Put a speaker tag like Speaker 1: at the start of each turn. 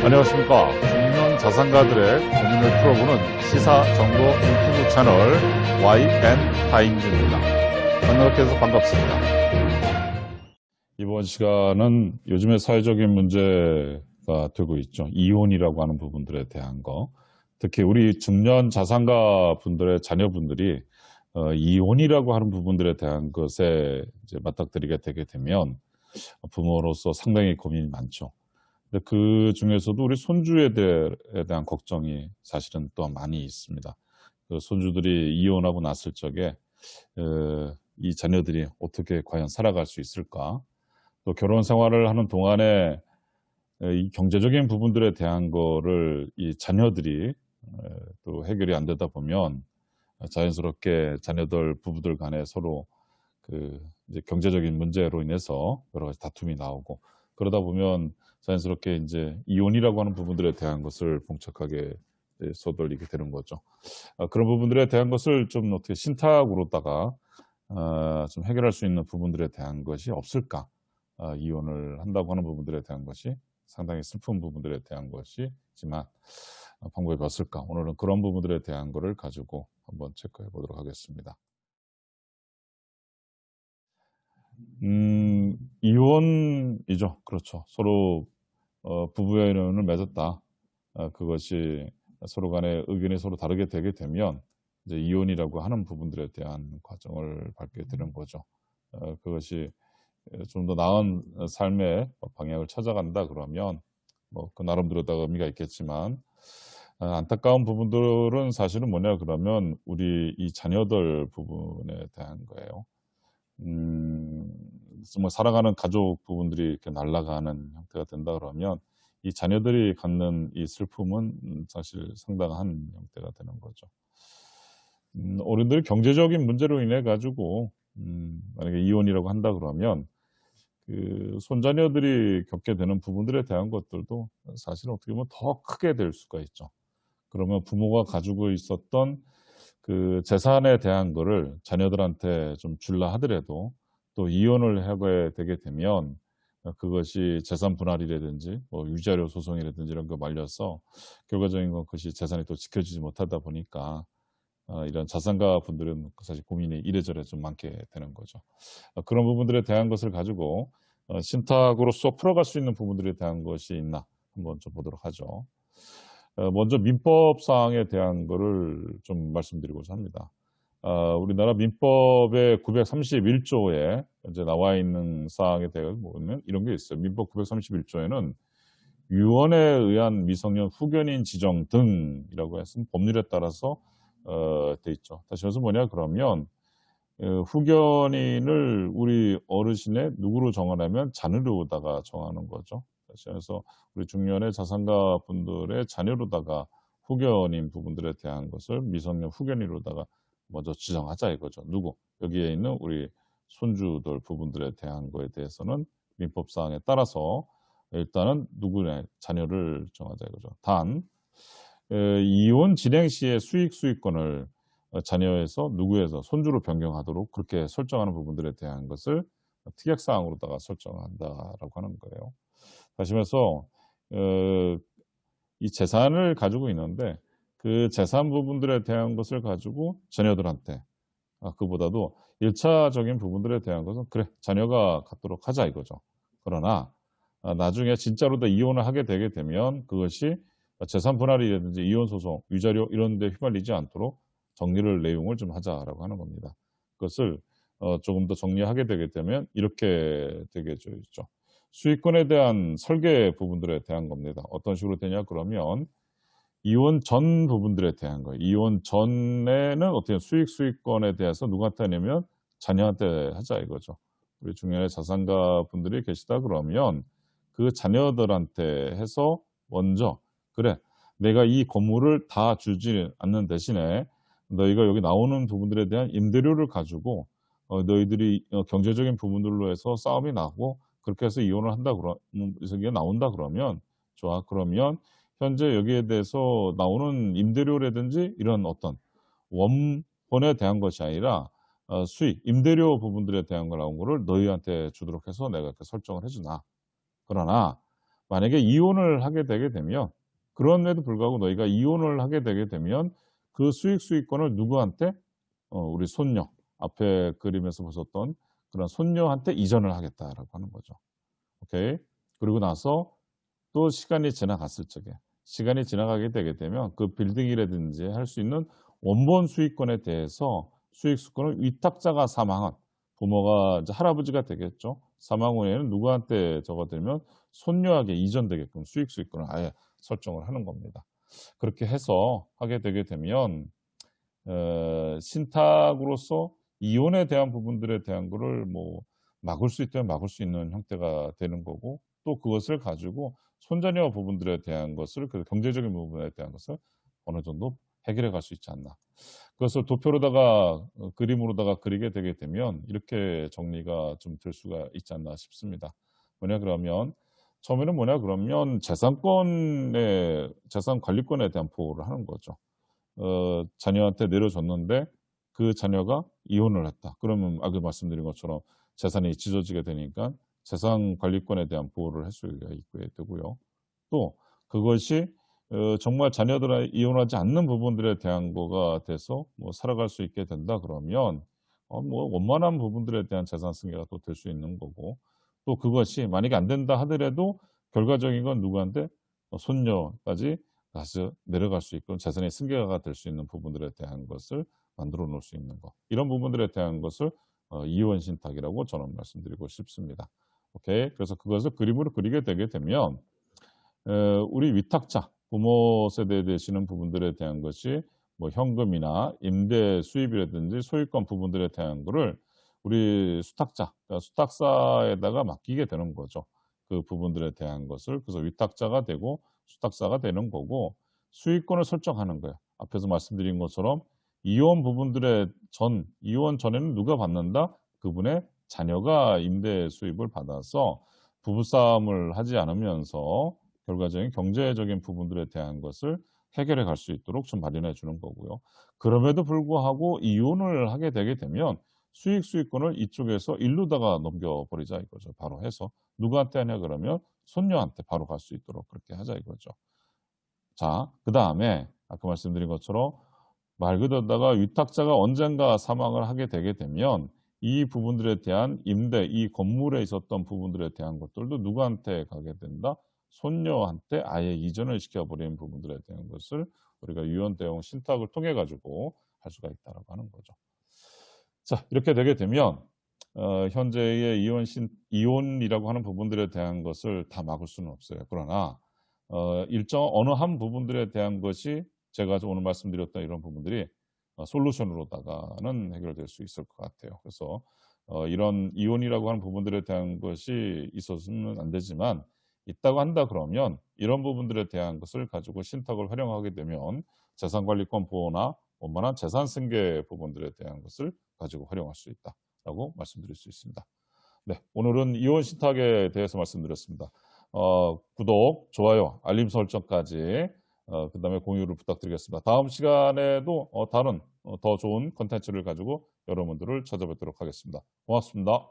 Speaker 1: 안녕하십니까. 중년 자산가들의 고민을 풀어보는 시사정보 유튜브 채널 YN타임즈입니다. 만나뵙게 해서 반갑습니다. 이번 시간은 요즘의 사회적인 문제가 되고 있죠. 이혼이라고 하는 부분들에 대한 거. 특히 우리 중년 자산가 분들의 자녀분들이 이혼이라고 하는 부분들에 대한 것에 이제 맞닥뜨리게 되게 되면 부모로서 상당히 고민이 많죠. 근데 그 중에서도 우리 손주에 대한 걱정이 사실은 또 많이 있습니다. 그 손주들이 이혼하고 났을 적에 이 자녀들이 어떻게 과연 살아갈 수 있을까? 또 결혼 생활을 하는 동안에 이 경제적인 부분들에 대한 거를 이 자녀들이 또 해결이 안 되다 보면 자연스럽게 자녀들 부부들 간에 서로 그 이제 경제적인 문제로 인해서 여러 가지 다툼이 나오고 그러다 보면 자연스럽게 이제 이혼이라고 하는 부분들에 대한 것을 봉착하게 서돌리게 되는 거죠. 그런 부분들에 대한 것을 좀 어떻게 신탁으로다가 좀 해결할 수 있는 부분들에 대한 것이 없을까? 이혼을 한다고 하는 부분들에 대한 것이 상당히 슬픈 부분들에 대한 것이지만 방법이 없을까? 오늘은 그런 부분들에 대한 거를 가지고 한번 체크해 보도록 하겠습니다. 이혼이죠. 그렇죠. 서로 부부의 인연을 맺었다. 그것이 서로 간의 의견이 서로 다르게 되게 되면 이제 이혼이라고 하는 부분들에 대한 과정을 밟게 되는 거죠. 그것이 좀 더 나은 삶의 방향을 찾아간다 그러면 뭐 그 나름대로 다 의미가 있겠지만 안타까운 부분들은 사실은 뭐냐 그러면 우리 이 자녀들 부분에 대한 거예요. 정말 살아가는 가족 부분들이 이렇게 날아가는 형태가 된다 그러면 이 자녀들이 갖는 이 슬픔은 사실 상당한 형태가 되는 거죠. 어른들이 경제적인 문제로 인해 가지고 만약에 이혼이라고 한다 그러면 그 손자녀들이 겪게 되는 부분들에 대한 것들도 사실은 어떻게 보면 더 크게 될 수가 있죠. 그러면 부모가 가지고 있었던 그 재산에 대한 거를 자녀들한테 좀 줄라 하더라도 또 이혼을 하게 되게 되면 그것이 재산 분할이라든지 뭐 위자료 소송이라든지 이런 거 말려서 결과적인 건 그것이 재산이 또 지켜지지 못하다 보니까 이런 자산가 분들은 사실 고민이 이래저래 좀 많게 되는 거죠. 그런 부분들에 대한 것을 가지고 신탁으로서 풀어갈 수 있는 부분들에 대한 것이 있나 한번 좀 보도록 하죠. 먼저 민법 사항에 대한 거를 좀 말씀드리고자 합니다. 우리나라 민법의 931조에 이제 나와 있는 사항에 대해 보면 이런 게 있어요. 민법 931조에는 유언에 의한 미성년 후견인 지정 등이라고 해서 법률에 따라서 돼 있죠. 다시 말해서 뭐냐 그러면 후견인을 우리 어르신의 누구로 정하냐면 자녀로다가 정하는 거죠. 다시 말해서 우리 중년의 자산가 분들의 자녀로다가 후견인 부분들에 대한 것을 미성년 후견인으로다가 먼저 지정하자 이거죠. 누구? 여기에 있는 우리 손주들 부분들에 대한 거에 대해서는 민법사항에 따라서 일단은 누구의 자녀를 정하자 이거죠. 단 이혼 진행 시의 수익권을 자녀에서 누구에서 손주로 변경하도록 그렇게 설정하는 부분들에 대한 것을 특약사항으로다가 설정한다라고 하는 거예요. 다시 말해서 이 재산을 가지고 있는데 그 재산 부분들에 대한 것을 가지고 자녀들한테 그보다도 1차적인 부분들에 대한 것은 그래 자녀가 갖도록 하자 이거죠. 그러나 나중에 진짜로 다 이혼을 하게 되게 되면 그것이 재산 분할이라든지 이혼 소송, 위자료 이런 데 휘말리지 않도록 정리를 내용을 좀 하자라고 하는 겁니다. 그것을 조금 더 정리하게 되게 되면 이렇게 되게 있죠. 수익권에 대한 설계 부분들에 대한 겁니다. 어떤 식으로 되냐 그러면 이혼 전 부분들에 대한 거예요. 이혼 전에는 어떻게 수익권에 대해서 누구한테 하냐면 자녀한테 하자 이거죠. 우리 중년의 자산가 분들이 계시다 그러면 그 자녀들한테 해서 먼저 그래 내가 이 건물을 다 주지 않는 대신에 너희가 여기 나오는 부분들에 대한 임대료를 가지고 너희들이 경제적인 부분들로 해서 싸움이 나고 그렇게 해서 이혼을 한다 이게 나온다 그러면 좋아. 그러면 현재 여기에 대해서 나오는 임대료라든지 이런 어떤 원본에 대한 것이 아니라 수익, 임대료 부분들에 대한 거 나온 거를 너희한테 주도록 해서 내가 이렇게 설정을 해주나. 그러나 만약에 이혼을 하게 되게 되면 그럼에도 불구하고 너희가 이혼을 하게 되게 되면 그 수익권을 누구한테 우리 손녀 앞에 그림에서 보셨던 그런 손녀한테 이전을 하겠다라고 하는 거죠. 오케이. 그리고 나서 또 시간이 지나갔을 적에 시간이 지나가게 되게 되면 그 빌딩이라든지 할 수 있는 원본 수익권에 대해서 수익수권을 위탁자가 사망한 부모가 이제 할아버지가 되겠죠. 사망 후에는 누구한테 적어들면 손녀에게 이전되게끔 수익권을 아예 설정을 하는 겁니다. 그렇게 해서 하게 되게 되면 신탁으로서 이혼에 대한 부분들에 대한 거를 뭐 막을 수 있다면 막을 수 있는 형태가 되는 거고 또 그것을 가지고 손자녀 부분들에 대한 것을 그 경제적인 부분에 대한 것을 어느 정도 해결해 갈 수 있지 않나. 그것을 도표로다가 그림으로다가 그리게 되게 되면 이렇게 정리가 좀 될 수가 있지 않나 싶습니다. 뭐냐 그러면 처음에는 뭐냐 그러면 재산 관리권에 대한 보호를 하는 거죠. 자녀한테 내려줬는데 그 자녀가 이혼을 했다. 그러면 아까 말씀드린 것처럼 재산이 찢어지게 되니까 재산 관리권에 대한 보호를 할 수가 있게 되고요. 또 그것이 정말 자녀들이 이혼하지 않는 부분들에 대한 거가 돼서 뭐 살아갈 수 있게 된다 그러면 뭐 원만한 부분들에 대한 재산 승계가 또 될 수 있는 거고 또 그것이 만약에 안 된다 하더라도 결과적인 건 누구한테 손녀까지 다시 내려갈 수 있고 재산의 승계가 될 수 있는 부분들에 대한 것을 만들어 놓을 수 있는 것. 이런 부분들에 대한 것을 이혼 신탁이라고 저는 말씀드리고 싶습니다. 오케이. 그래서 그것을 그림으로 그리게 되게 되면 우리 위탁자, 부모 세대에 되시는 부분들에 대한 것이 뭐 현금이나 임대 수입이라든지 소유권 부분들에 대한 거를 우리 수탁자, 그러니까 수탁사에다가 맡기게 되는 거죠. 그 부분들에 대한 것을. 그래서 위탁자가 되고 수탁사가 되는 거고 수익권을 설정하는 거예요. 앞에서 말씀드린 것처럼 이혼 전에는 누가 받는다? 그분의 자녀가 임대 수입을 받아서 부부싸움을 하지 않으면서 결과적인 경제적인 부분들에 대한 것을 해결해 갈 수 있도록 좀 마련해 주는 거고요. 그럼에도 불구하고 이혼을 하게 되게 되면 수익권을 이쪽에서 일루다가 넘겨버리자 이거죠. 바로 해서 누구한테 하냐 그러면 손녀한테 바로 갈 수 있도록 그렇게 하자 이거죠. 자, 그다음에 아까 말씀드린 것처럼 말 그대로다가 위탁자가 언젠가 사망을 하게 되게 되면 이 부분들에 대한 임대, 이 건물에 있었던 부분들에 대한 것들도 누구한테 가게 된다? 손녀한테 아예 이전을 시켜버리는 부분들에 대한 것을 우리가 유언 대용 신탁을 통해 가지고 할 수가 있다라고 하는 거죠. 자, 이렇게 되게 되면 현재의 이혼이라고 하는 부분들에 대한 것을 다 막을 수는 없어요. 그러나 일정 어느 한 부분들에 대한 것이 제가 오늘 말씀드렸던 이런 부분들이 솔루션으로다가는 해결될 수 있을 것 같아요. 그래서 이런 이혼이라고 하는 부분들에 대한 것이 있어서는 안 되지만 있다고 한다 그러면 이런 부분들에 대한 것을 가지고 신탁을 활용하게 되면 재산관리권 보호나 원만한 재산 승계 부분들에 대한 것을 가지고 활용할 수 있다라고 말씀드릴 수 있습니다. 네, 오늘은 이혼 신탁에 대해서 말씀드렸습니다. 구독, 좋아요, 알림 설정까지 그다음에 공유를 부탁드리겠습니다. 다음 시간에도 다른 더 좋은 컨텐츠를 가지고 여러분들을 찾아뵙도록 하겠습니다. 고맙습니다.